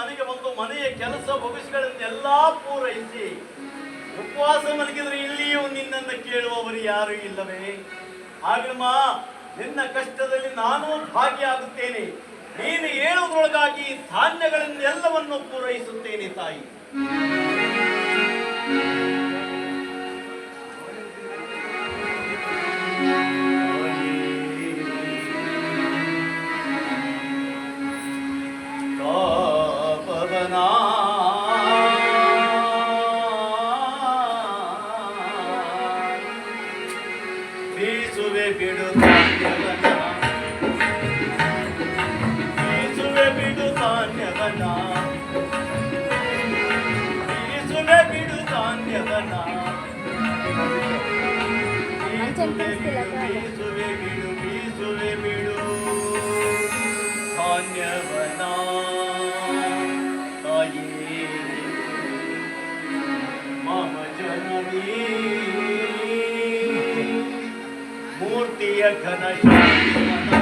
ಮನೆಗೆ ಬಂದು ಮನೆಯ ಕೆಲಸ ಭವಿಷ್ಯಗಳನ್ನೆಲ್ಲ ಪೂರೈಸಿ ಉಪವಾಸ ಮಲಗಿದ್ರೆ ಇಲ್ಲಿಯೂ ನಿನ್ನನ್ನು ಕೇಳುವವರು ಯಾರು ಇಲ್ಲವೇ? ಹಾಗಮ್ಮ, ನಿನ್ನ ಕಷ್ಟದಲ್ಲಿ ನಾನು ಭಾಗಿಯಾಗುತ್ತೇನೆ. ನೀನು ಹೇಳುವುದರೊಳಗಾಗಿ ಧಾನ್ಯಗಳನ್ನೆಲ್ಲವನ್ನು ಪೂರೈಸುತ್ತೇನೆ ತಾಯಿ. ಬೀಸುವೆ ಬಿಡು ಧಾನ್ಯವನ, ಬೀಸುವೆ ಬಿಡು ಧಾನ್ಯವನ, ಬೀಸುವೆ ಬಿಡು ಧಾನ್ಯವನ, ಬೀಸುವೆ ಬಿಡು ಬೀಸುವೆ ಬಿಡು ಧಾನ್ಯವನ. ತಾಯೇ ಮಮ ಜನನೀ ಮೂರ್ತಿಯ ಘನ ಶಾಂತಿ ಮನ,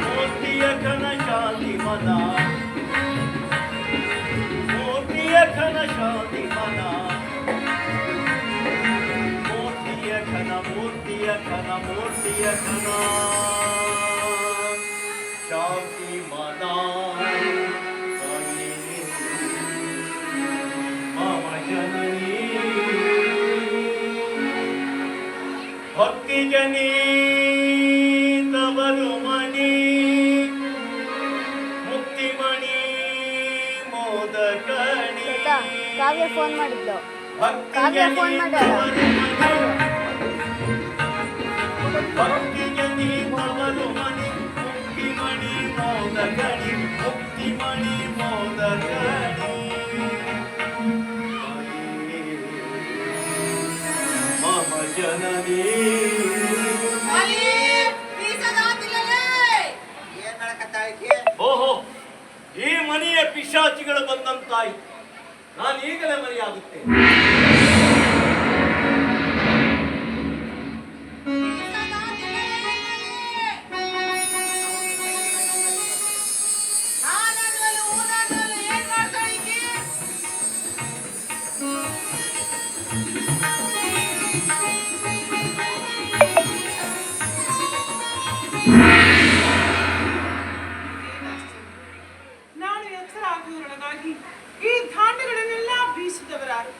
ಮೂರ್ತಿಯ ಘನ ಶಾಂತಿ ಮನ, ಮೂರ್ತಿಯ ಘನ ಶಾಂತಿ ಮನ, ಮೂರ್ತಿಯ ಘನ ಮೂರ್ತಿಯ ಘನ ಮೂರ್ತಿಯ ಘನ ಶಾಂತಿ ಮನ. ಮಮ ಜನನೀ ಭಕ್ತಿ ಜನಿ ತವರು ಮಣಿ, ಮುಕ್ತಿ ಮಣಿ ಮೋದಕಣಿ. ಕಾವ್ಯ ಫೋನ್ ಮಾಡಿದ್ಲು. ಭಕ್ತಿ ಜನಿ ತವರು ಮಣಿ, ಮುಕ್ತಿ ಮಣಿ ಮೋದಕಣಿ, ಮುಕ್ತಿ ಮಣಿ ಮೋದಕಣಿ. ಮಮ ಜನನೀ. ಓಹೋ, ಈ ಮನೆಯ ಪಿಶಾಚಿಗಳು ಬಂದಂತಾಯಿ. ನಾನು ಈಗಲೇ ಮರೆಯಾಗುತ್ತೇನೆ. ನಾನು ಎಚ್ಚರ ಆಗುವುದರೊಳಗಾಗಿ ಈ ಧಾನ್ಯಗಳನ್ನೆಲ್ಲ ಬೀಸಿದವರಾರು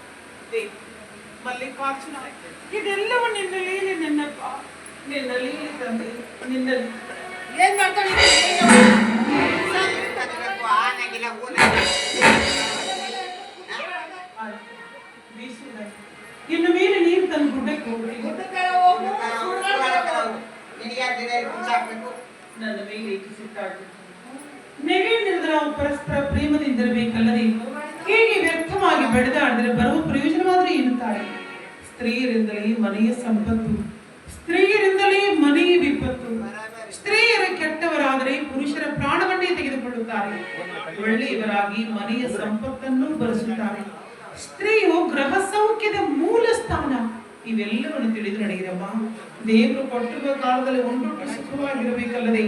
ಮಲ್ಲಿಕಾರ್ಜುನ. ಇದೆಲ್ಲವೂ ನಿನ್ನ ಲೀಲೆ, ನಿನ್ನ ಲೀಲೆ ತಂದೆ. ನಿನ್ನಲ್ಲಿ ಏನ್ ಮಾಡ್ತಾಳೆ? ಇನ್ನು ಮೇಲೆ ನೀರು ತಂದು ಗುಡ್ಡಕ್ಕೆ ಹೋಗ್ಬೇಕು. ನನ್ನ ಮೇಲೆ ಸಿಟ್ಟಾಡ್ಬೇಕು. ನೆಗೆಯಿಂದ ನಾವು ಪರಸ್ಪರ ಪ್ರೇಮದಿಂದಿರಬೇಕಲ್ಲದೆ ಹೀಗೆ ವ್ಯರ್ಥವಾಗಿ ಬೆಳೆದಾಡಿದರೆ ಬರುವ ಪ್ರಯೋಜನವಾದರೆ ಏನು ತಾಯಿ? ಸ್ತ್ರೀಯರಿಂದಲೇ ಮನೆಯ ಸಂಪತ್ತು, ಸ್ತ್ರೀಯರಿಂದಲೇ ಮನೆಯ ವಿಪತ್ತು. ಸ್ತ್ರೀಯರ ಕೆಟ್ಟವರಾದರೆ ಪುರುಷರ ಪ್ರಾಣವನ್ನೇ ತೆಗೆದುಕೊಳ್ಳುತ್ತಾರೆ, ಒಳ್ಳೆಯವರಾಗಿ ಮನೆಯ ಸಂಪತ್ತನ್ನು ಬಳಸುತ್ತಾರೆ. ಸ್ತ್ರೀಯು ಗೃಹ ಸೌಖ್ಯದ ಮೂಲ ಸ್ಥಾನ. ಇವೆಲ್ಲವನ್ನು ತಿಳಿದು ನಡೆಯಿರಮ್ಮ. ದೇವರು ಕೊಟ್ಟಿರುವ ಕಾಲದಲ್ಲಿ ಒಂದೊಟ್ಟು ಸುಖವಾಗಿರಬೇಕಲ್ಲದೆ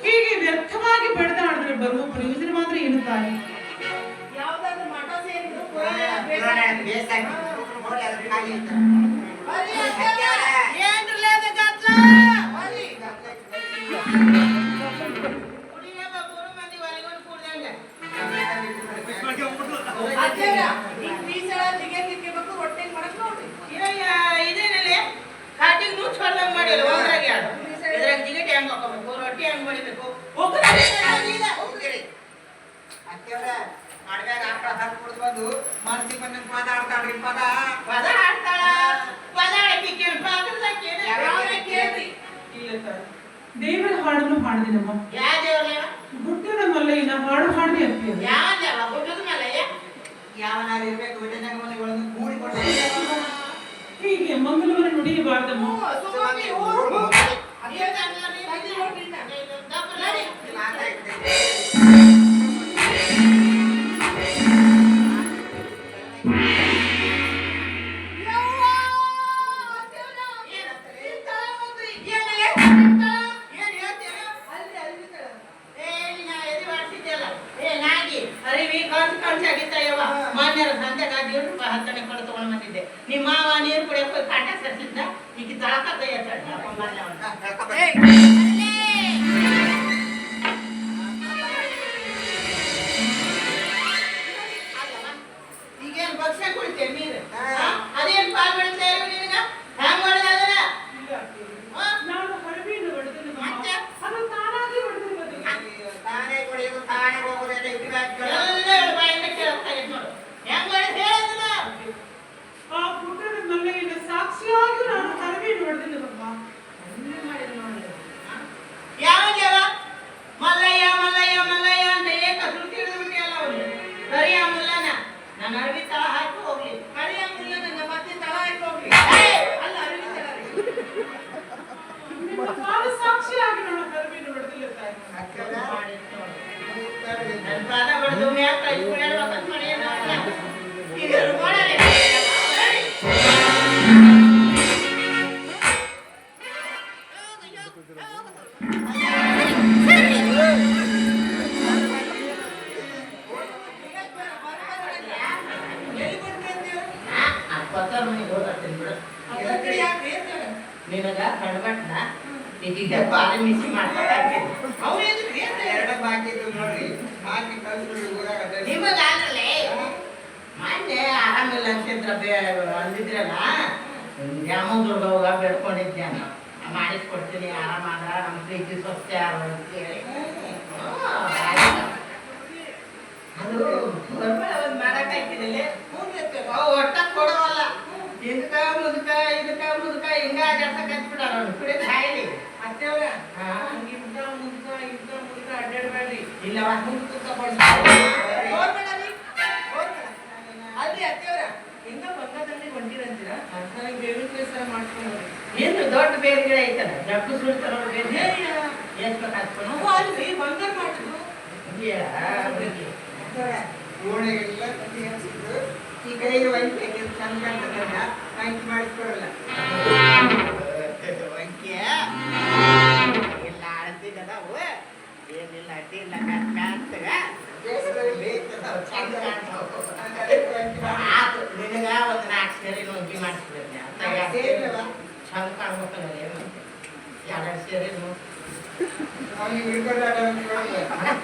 ಹೀಗೆ ವ್ಯರ್ಥವಾಗಿ ಬೆಳೆದಾಡಿದ್ರೆ ಬರುವ ಪ್ರಯೋಜನವಾದ್ರೆ ಏನು ತಾಯಿ? ಇದೇನಲ್ಲಿ ಕಾಟಿಗೆ ನೂಚ್ಕೊಂಡಂಗ್ ಮಾಡಿಲ್ಲ ಒಂದ್ರಾಗೆ ಇದ್ರಾಗ ಜಿಗಟಿ ಹೆಂಗ್ ಹಾಕೋಬೇಕು, ರೊಟ್ಟಿ ಹೆಂಗ್ ಮಾಡಿಬೇಕು. ಅಡ್ಯಾಗ ಆಕಳ ಹತ್ತು ಕುಡ್ದು ಬಂದು ಮನ್ಸಿಗೆ ಬಂದ ಪದ ಆಡ್ತಾಳ್ರಿ. ಪದ ಪದ ಆಡ್ತಾಳ, ಪದ ಆಡಕ್ಕೆ ಕೇಳ್ರಿ. ಇಲ್ಲ ಸರ್, ದೇವರ ಹಾಡನ್ನು ಹಾಡಿದೆನಮ್ಮ. ಯಾವ ದೇವ್ರ? ಗುಡ್ಡದ ಮಲ್ಲಯ್ಯನ ಹಾಡು ಹಾಡಿ ಅತ್ತಿ. ಯಾವ ದೇವ? ಗುಡ್ಡದ ಮಲ್ಲಯ್ಯ ಯಾವನಾರು ಇರ್ಬೇಕು ವಿಜಯನಗರ ಮನೆಗಳನ್ನು ಕೂಡಿಕೊಂಡು ಹೀಗೆ ಮಂಗಲವನ್ನು ನುಡಿಯಬಾರ್ದಮ್ಮ. ಏ ಮೊನ್ನೆ ಸಂಜೆಗೆ ₹100 10 ಕೊಡು ತಗೊಂಡು ಬಂದಿದ್ದೆ. ನಿಮ್ಮ ಮಾವ ನೀರು ಕುಡಿಯಕ್ಕೆ ಹೋಗಿ ಕಾಟ ಸರಿಸಿದ್ದ. ಈಗ ತಳಕ ಕೈ ಎತ್ತಾಡಿ ಈಗೇನು ಭಕ್ಷ್ಯ ಕುಡಿತೇವೆ ನೀರು ಅದೇನು ಪಾಲ್ ಬೆಳಿತಾ ಇರೋ ನಿನಗ ಹ್ಯಾಂಗ ಮಾಡಿದ ಅದನ್ನ ಇಲ್ಲ ಅತ್ತೆ. ನಾನು ಕರಿಬೇವು ಹೊಡೆದಿಲ್ಲ ಮತ್ತೆ? ಅದು ತಾನಾಗಿ ಹೊಡೆದಿರೋದು. ತಾನೇ ಕುಡಿಯೋದು ತಾನೇ ಹೋಗೋದೆಲ್ಲ ಇಟ್ಟು ಹಾಕ್ಕೊಳ್ಳೋದು. ಎಲ್ಲ ಬಾಯಿಂದ ಕೇಳ್ತಾರೆ ನೋಡು ಹೆಂಗ್ ಮಾಡಿದ ಹೇಳೋದಿಲ್ಲ ಆ ಪುಟ್ಟದ ಮಲ್ಲಿಗೆನ ಸಾಕ್ಷಿಯಾಗಿ ನಾನು ಕರಿಬೇವು ಹೊಡೆದಿಲ್ಲವಮ್ಮ. ಯಾವಾಗ ಮಲ್ಲಯ್ಯ ಮಲ್ಲಯ್ಯ ಮಲ್ಲಯ್ಯ ಅಂತ ಏಕ ಸುಳ್ಳು ತಿಳಿದು ಬಿಟ್ಟಿಯಲ್ಲ ಅವನು ಕರಿಯ ಮುಲ್ಲನ ನನ್ನ ಅರವಿ ತಳ ಹಾಕಿ ಹೋಗ್ಲಿ ಕರಿಯ ಮುಲ್ಲನ ನನ್ನ ಮತ್ತೆ ತಳ ಹಾಕಿ ಹೋಗ್ಲಿ ಅಲ್ಲ ಅರವಿ ತಳ ನಿಮ್ಮ ಪಾದ ಸಾಕ್ಷಿಯಾಗಿ ನಾನು ಕರಿಬೇವು ಹೊಡೆದಿಲ್ಲ ತಾಯಿ. ನನ್ನ ಪಾದ ಹೊಡೆದು ಮ್ಯಾಕ ಹೇಳ್ಬೇಕಂತ ಮಾಡಿ ಈಗ ಮಾಡಲೇ ನಿನಗ ಕಣ್ಬಟ್ನ ಇದೀಗ ಬಾರಿ ಮಿಸಿ ಮಾಡ್ತಾರೆ ಎರಡು ಬಾಕಿ ಇದ್ದು ನೋಡ್ರಿ ಹಾಕಿ ಕಳ್ಸ್ಬಿಡ್ರಿ ಊರಾಗ ಅಡ್ಡಾಡಿ. ನಿಮಗಾಗಲೇ ಮೊನ್ನೆ ಆರಾಮಿಲ್ಲ ಅಂತಿದ್ರ ಅಂದಿದ್ರಲ್ಲ ದ್ಯಾಮದುರ್ಗ ಹೋಗ ಬೇಡ್ಕೊಂಡಿದ್ದೆ ಅಂತ ಮಾಡಿಸ್ಕೊಡ್ತೀನಿ ಆರಾಮಾದ ನಮ್ಮ ಪ್ರೀತಿ ಸ್ವಚ್ಛ ಅಂತೇಳಿ ಅದು ಒಂದು ಮಾಡಕ್ ಹಾಕಿದಲ್ಲಿ ಒಟ್ಟ ಕೊಡವಲ್ಲ ಇದಕ್ಕ ಮುದುಕ ಹಿಂಗ ಜಡ್ಸಕ್ ಹಚ್ಬಿಟ್ಟಾರ ಅವ್ನು ಕುಡಿದ ಹಾಯಿಲಿ ಅತ್ತೆಯವ್ರ, ಹಾ ಇಂಥ ಮುದುಕ ಅಡ್ಡಾಡ್ಬೇಡ್ರಿ. ಇಲ್ಲವ ಅಲ್ಲಿ ಅತ್ತೆಯವ್ರ, ಹಿಂಗ ಬಂಗದಲ್ಲಿ ಹೊಂಟಿರಂತೀರ ನನಗೆ ಬೇವಿನ ಕೇಸರ ಮಾಡ್ಕೊಂಡು ಏನು ದೊಡ್ಡ ಬೇರೆ ಗಿಡ ಐತಲ್ಲ ಜಪ್ಪು ಸುಳ್ತಾರ ಬೇರೆ ಎಷ್ಟು ಹಾಕ್ಕೊಂಡು ಅಲ್ಲಿ ಬಂಗಾರ ಮಾಡಿದ್ರು ಓಣೆಗೆಲ್ಲ ಕಟ್ಟಿ ಹಚ್ಚಿದ್ರು. ಈ ಕಡೆ ವಂಕಿ ಚಂದ ಕಾಣ್ತದಲ್ಲ ವಂಕಿ ಮಾಡಿಸ್ಕೊಡಲ್ಲ. ಇಲ್ಲ ಅಳ್ತಿದ್ದವು ಏನಿಲ್ಲ ಅಡ್ಡಿ ಇಲ್ಲ ಕಾಣ್ತಗ ಕೇಸರಲ್ಲಿ ಚಂದ ಕಾಣ್ತಾವು ಆತು ನಿನಗ ಒಂದು 4 ಸೇರಿ ನುಗ್ಗಿ ಮಾಡಿಸ್ಬಿಡ್ತೀನಿ ಅಂತ ಸೇರ್ಲವ ಚಂದ ಕಾಣ್ಬೇಕಲ್ಲ ಏನು 2 ಸೇರಿ ಅವನಿಗೆ ಹಿಡ್ಕೊಂಡಾಗ ಅವ್ನಿಗೆ ಕೊಡಲ್ಲ.